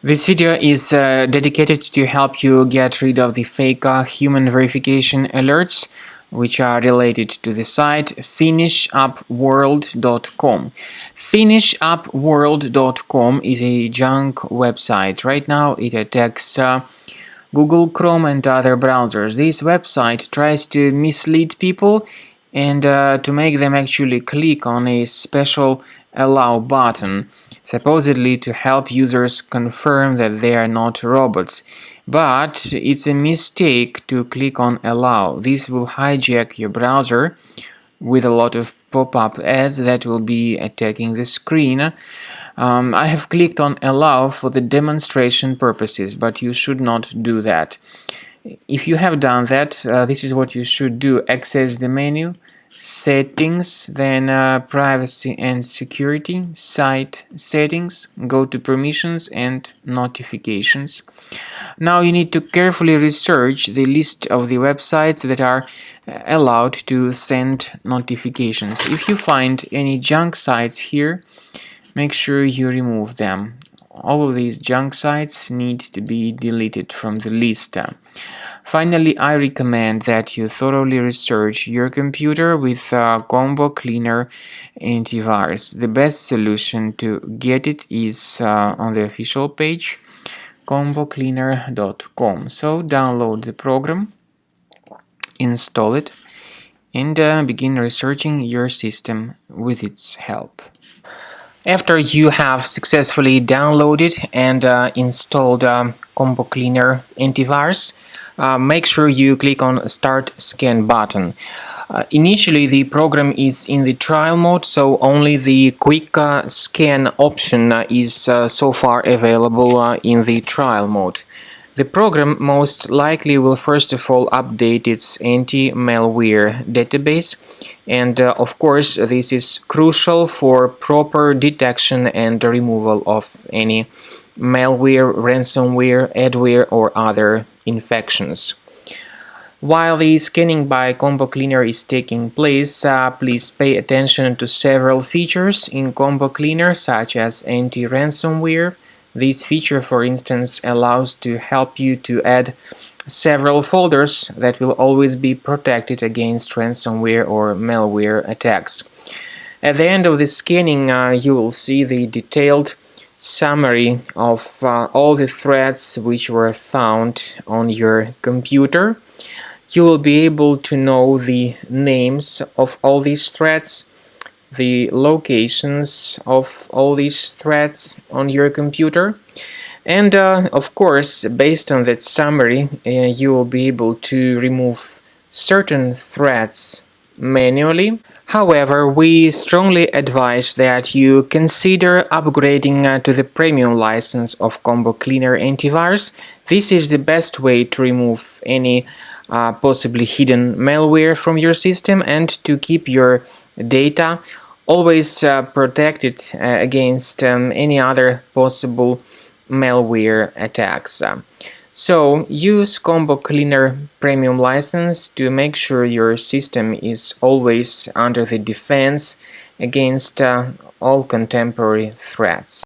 This video is dedicated to help you get rid of the fake human verification alerts which are related to the site finishupworld.com. Finishupworld.com is a junk website. Right now it attacks Google Chrome and other browsers. This website tries to mislead people and to make them actually click on a special allow button, supposedly to help users confirm that they are not robots. But it's a mistake to click on allow. This will hijack your browser with a lot of pop-up ads that will be attacking the screen. I have clicked on allow for the demonstration purposes, but you should not do that. If you have done that, this is what you should do. Access the menu, settings, then privacy and security, site settings, go to permissions and notifications. Now you need to carefully research the list of the websites that are allowed to send notifications. If you find any junk sites here, make sure you remove them. All of these junk sites need to be deleted from the list. Finally, I recommend that you thoroughly research your computer with Combo Cleaner Antivirus. The best solution to get it is on the official page, combocleaner.com. So download the program, install it, and begin researching your system with its help. After you have successfully downloaded and installed Combo Cleaner Antivirus, make sure you click on Start Scan button. Initially, the program is in the trial mode, so only the quick scan option is so far available in the trial mode. The program most likely will first of all update its anti-malware database, and of course this is crucial for proper detection and removal of any malware, ransomware, adware or other infections. While the scanning by Combo Cleaner is taking place, please pay attention to several features in Combo Cleaner, such as anti-ransomware. This feature, for instance, allows to help you to add several folders that will always be protected against ransomware or malware attacks. At the end of the scanning, you will see the detailed summary of all the threads which were found on your computer. You will be able to know the names of all these threads, the locations of all these threads on your computer, and of course, based on that summary, you will be able to remove certain threads manually. However, we strongly advise that you consider upgrading to the premium license of Combo Cleaner Antivirus. This is the best way to remove any possibly hidden malware from your system and to keep your data always protected against any other possible malware attacks. So use Combo Cleaner Premium license to make sure your system is always under the defense against all contemporary threats.